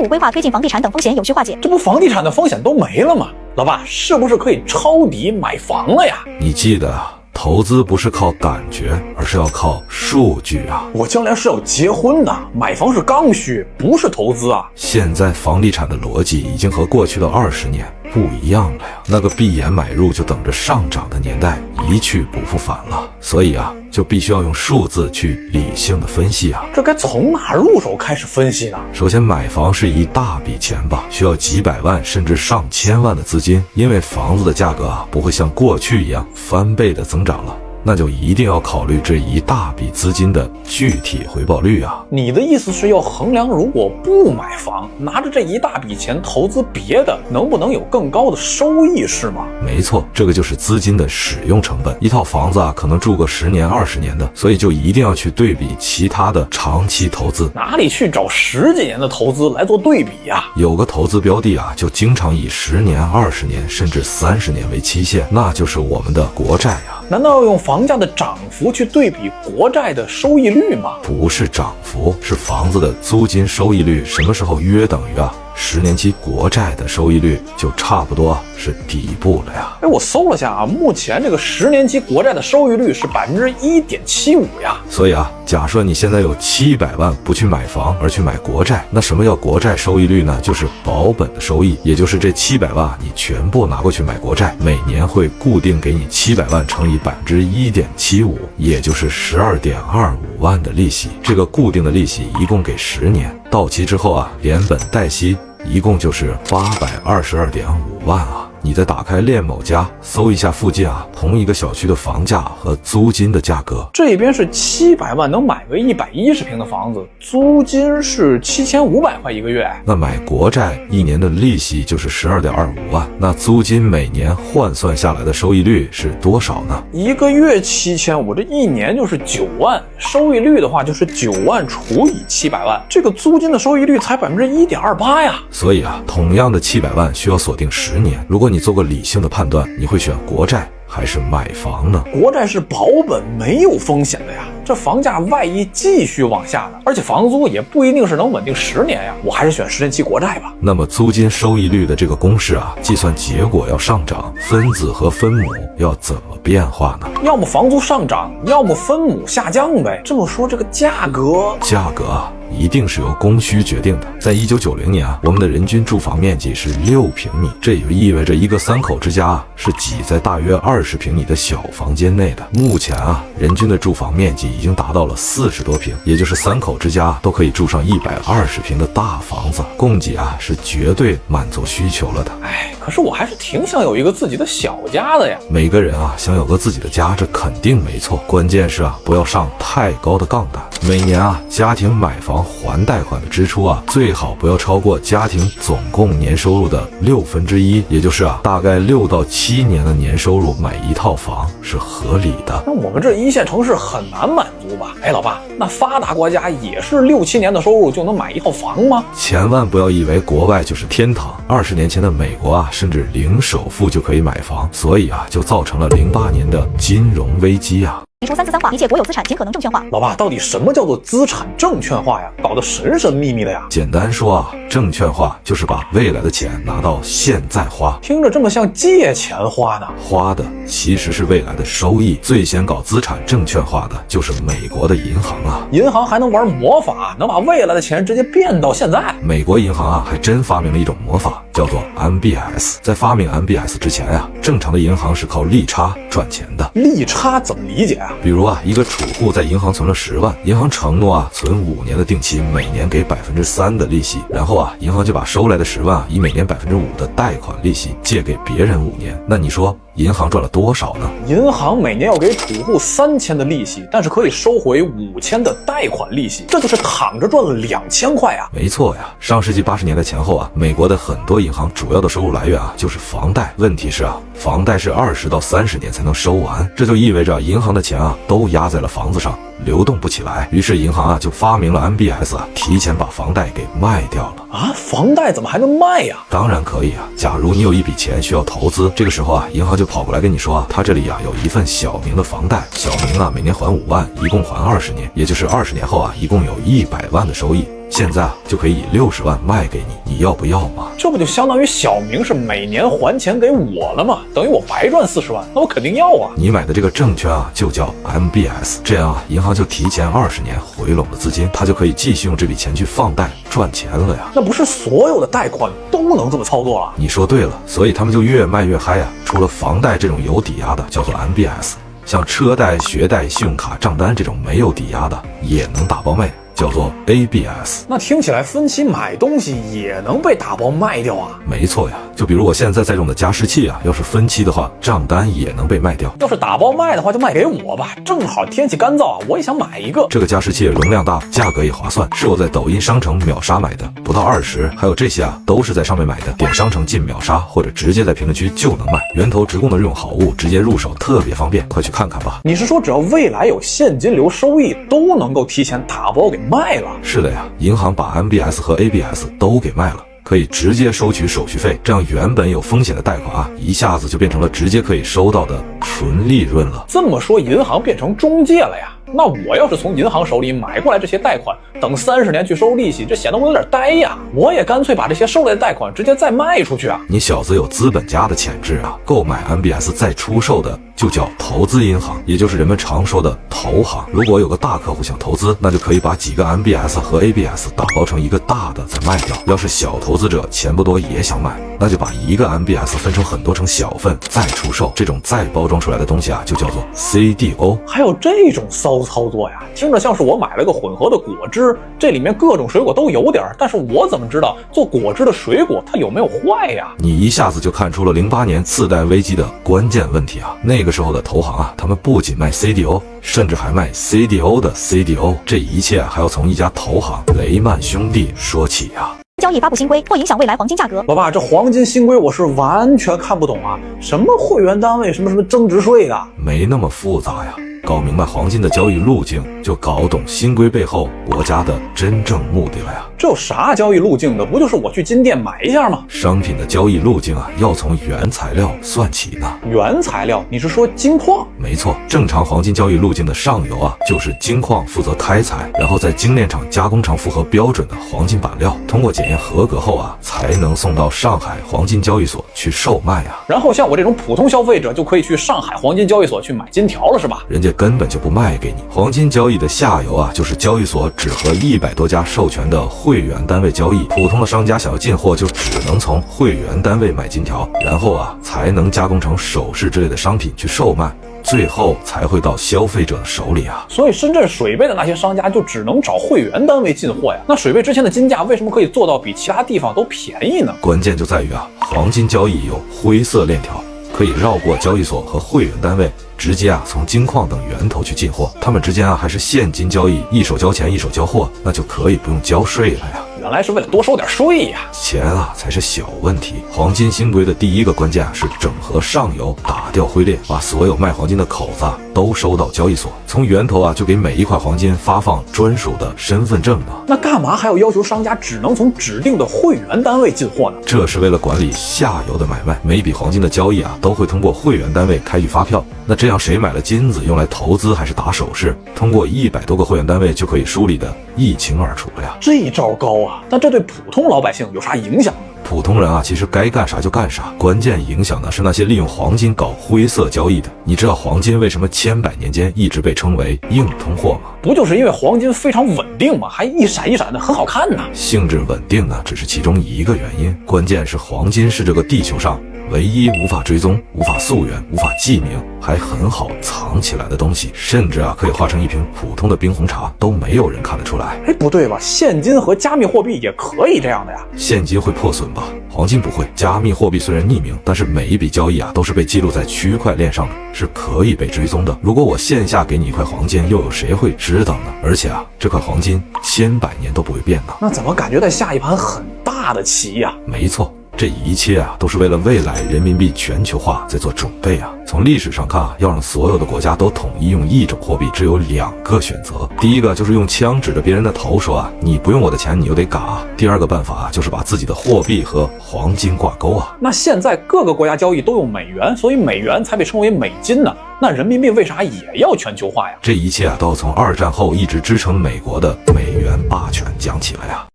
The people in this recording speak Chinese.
务规划推进房地产等风险有序化解。这不房地产的风险都没了吗？老爸，是不是可以抄底买房了呀？你记得啊，投资不是靠感觉，而是要靠数据啊。我将来是要结婚的，买房是刚需，不是投资啊。现在房地产的逻辑已经和过去的20年不一样了呀，那个闭眼买入就等着上涨的年代一去不复返了。所以啊，就必须要用数字去理性的分析啊。这该从哪入手开始分析呢？首先，买房是一大笔钱吧，需要几百万甚至上千万的资金，因为房子的价格啊不会像过去一样翻倍的增长了。那就一定要考虑这一大笔资金的具体回报率啊！你的意思是要衡量，如果不买房，拿着这一大笔钱投资别的，能不能有更高的收益，是吗？没错，这个就是资金的使用成本。一套房子啊，可能住个10年、20年的，所以就一定要去对比其他的长期投资。哪里去找10几年的投资来做对比呀？有个投资标的啊，就经常以10年、20年甚至30年为期限，那就是我们的国债啊。难道要用房价的涨幅去对比国债的收益率吗？不是涨幅，是房子的租金收益率什么时候约等于10年期国债的收益率就差不多是底部了呀。我搜了下啊，目前这个10年期国债的收益率是1.75%呀。所以啊，假设你现在有700万不去买房而去买国债，那什么叫国债收益率呢？就是保本的收益，也就是这700万你全部拿过去买国债，每年会固定给你700万乘以1.75%，也就是12.25万的利息。这个固定的利息一共给10年，到期之后啊，连本带息一共就是822.5万啊。你再打开链某家搜一下附近啊同一个小区的房价和租金的价格，这边是700万能买个110平的房子，租金是7500块一个月。那买国债1年的利息就是12.25万，那租金每年换算下来的收益率是多少呢？一个月7500，这1年就是9万，收益率的话就是9万除以700万，这个租金的收益率才1.28%呀。所以啊，同样的700万需要锁定10年，如果你做个理性的判断，你会选国债还是买房呢？国债是保本没有风险的呀，这房价万一继续往下呢，而且房租也不一定是能稳定10年呀，我还是选10年期国债吧。那么租金收益率的这个公式啊，计算结果要上涨，分子和分母要怎么变化呢？要么房租上涨，要么分母下降呗。这么说这个价格啊一定是由供需决定的。在1990年啊，我们的人均住房面积是6平米，这也就意味着一个3口之家啊是挤在大约20平米的小房间内的。目前啊，人均的住房面积已经达到了40多平，也就是3口之家都可以住上120平的大房子，供给啊是绝对满足需求了的。可是我还是挺想有一个自己的小家的呀。每个人啊想有个自己的家，这肯定没错，关键是啊不要上太高的杠杆。每年啊家庭买房还贷款的支出啊，最好不要超过家庭总共年收入的1/6，也就是啊大概6到7年的年收入买一套房是合理的。那我们这1线城市很难满足吧？老爸，那发达国家也是6、7年的收入就能买一套房吗？千万不要以为国外就是天堂。20年前的美国啊，甚至零首付就可以买房，所以啊就造成了08年的金融危机啊。提出3次3化，一切国有资产尽可能证券化。老爸，到底什么叫做资产证券化呀？搞得神神秘秘的呀。简单说啊，证券化就是把未来的钱拿到现在花，听着这么像借钱花呢。花的其实是未来的收益。最先搞资产证券化的就是美国的银行啊。银行还能玩魔法，能把未来的钱直接变到现在。美国银行啊还真发明了一种魔法，叫做 MBS。在发明 MBS 之前啊，正常的银行是靠利差赚钱的。利差怎么理解啊？比如啊，一个储户在银行存了10万，银行承诺啊存5年的定期，每年给3%的利息，然后啊银行就把收来的10万啊以每年5%的贷款利息借给别人5年。那你说银行赚了多少呢？银行每年要给储户3000的利息，但是可以收回5000的贷款利息，这就是躺着赚了2000块啊！没错呀，上世纪80年代前后啊，美国的很多银行主要的收入来源啊就是房贷。问题是啊，房贷是20到30年才能收完，这就意味着银行的钱啊都压在了房子上，流动不起来。于是银行啊就发明了 MBS 啊，提前把房贷给卖掉了。啊，房贷怎么还能卖呀？当然可以啊。假如你有一笔钱需要投资，这个时候啊，银行就跑过来跟你说啊，他这里啊有一份小明的房贷，小明啊每年还5万，一共还20年，也就是20年后啊，一共有100万的收益。现在啊就可以以60万卖给你，你要不要嘛？这不就相当于小明是每年还钱给我了吗？等于我白赚40万，那我肯定要啊！你买的这个证券啊就叫 MBS， 这样啊银行就提前20年回笼的资金，它就可以继续用这笔钱去放贷赚钱了呀。那不是所有的贷款都能这么操作了？你说对了，所以他们就越卖越嗨啊！除了房贷这种有抵押的叫做 MBS， 像车贷、学贷、信用卡账单这种没有抵押的也能打包卖，叫做 ABS。 那听起来分期买东西也能被打包卖掉啊？没错呀，就比如我现在在用的加湿器啊，要是分期的话，账单也能被卖掉。要是打包卖的话，就卖给我吧，正好天气干燥啊，我也想买一个。这个加湿器容量大，价格也划算，是我在抖音商城秒杀买的，不到20。还有这些啊，都是在上面买的，点商城进秒杀，或者直接在评论区就能卖，源头直供的这种好物，直接入手特别方便，快去看看吧。你是说只要未来有现金流收益，都能够提前打包给卖了？是的呀，银行把 MBS 和 ABS 都给卖了，可以直接收取手续费，这样原本有风险的贷款啊，一下子就变成了直接可以收到的纯利润了。这么说，银行变成中介了呀？那我要是从银行手里买过来这些贷款，等30年去收利息，这显得我有点呆呀。我也干脆把这些收来的贷款直接再卖出去啊。你小子有资本家的潜质啊！购买 MBS 再出售的就叫投资银行，也就是人们常说的投行。如果有个大客户想投资，那就可以把几个 MBS 和 ABS 打包成一个大的再卖掉。要是小投资者钱不多也想买，那就把一个 MBS 分成很多成小份再出售。这种再包装出来的东西啊，就叫做 CDO。 还有这种骚操作呀？听着像是我买了个混合的果汁，这里面各种水果都有点，但是我怎么知道做果汁的水果它有没有坏呀？你一下子就看出了08年次贷危机的关键问题啊！那个时候的投行啊，他们不仅卖 CDO， 甚至还卖 CDO 的 CDO， 这一切还要从一家投行雷曼兄弟说起啊。交易发布新规或影响未来黄金价格。老爸，这黄金新规我是完全看不懂啊！什么会员单位，什么增值税的，没那么复杂呀。搞明白黄金的交易路径，就搞懂新规背后国家的真正目的了呀。这有啥交易路径的？不就是我去金店买一下吗？商品的交易路径啊，要从原材料算起呢。原材料？你是说金矿？没错，正常黄金交易路径的上游啊，就是金矿负责开采，然后在精炼厂加工成符合标准的黄金板料，通过检验合格后啊，才能送到上海黄金交易所去售卖啊。然后像我这种普通消费者就可以去上海黄金交易所去买金条了，是吧？人家根本就不卖给你。黄金交易的下游啊，就是交易所只和100多家授权的会员单位交易，普通的商家想要进货就只能从会员单位买金条，然后啊才能加工成首饰之类的商品去售卖，最后才会到消费者的手里啊。所以深圳水贝的那些商家就只能找会员单位进货呀。那水贝之前的金价为什么可以做到比其他地方都便宜呢？关键就在于啊，黄金交易有灰色链条，可以绕过交易所和会员单位，直接啊从金矿等源头去进货。他们之间啊还是现金交易，一手交钱一手交货，那就可以不用交税了呀。原来是为了多收点税呀！钱啊才是小问题。黄金新规的第一个关键啊是整合上游，打掉灰链，把所有卖黄金的口子都收到交易所，从源头啊就给每一块黄金发放专属的身份证呢。那干嘛还要要求商家只能从指定的会员单位进货呢？这是为了管理下游的买卖，每笔黄金的交易啊都会通过会员单位开具发票。那这样谁买了金子用来投资还是打首饰，通过100多个会员单位就可以梳理的一清二楚了呀。这招高啊！但这对普通老百姓有啥影响呢？普通人啊，其实该干啥就干啥，关键影响的是那些利用黄金搞灰色交易的。你知道黄金为什么千百年间一直被称为硬通货吗？不就是因为黄金非常稳定吗？还一闪一闪的，很好看呢。性质稳定呢，只是其中一个原因，关键是黄金是这个地球上唯一无法追踪、无法溯源、无法记名，还很好藏起来的东西，甚至啊可以化成一瓶普通的冰红茶，都没有人看得出来。哎，不对吧？现金和加密货币也可以这样的呀？现金会破损吧？黄金不会。加密货币虽然匿名，但是每一笔交易啊都是被记录在区块链上的，是可以被追踪的。如果我线下给你一块黄金，又有谁会知道呢？而且啊，这块黄金千百年都不会变的。那怎么感觉在下一盘很大的棋呀？没错。这一切啊，都是为了未来人民币全球化在做准备啊。从历史上看啊，要让所有的国家都统一用一种货币，只有2个选择。第一个就是用枪指着别人的头说啊，你不用我的钱，你就得嘎。第二个办法就是把自己的货币和黄金挂钩啊。那现在各个国家交易都用美元，所以美元才被称为美金呢。那人民币为啥也要全球化呀？这一切啊，都要从2战后一直支撑美国的美元霸权讲起来啊。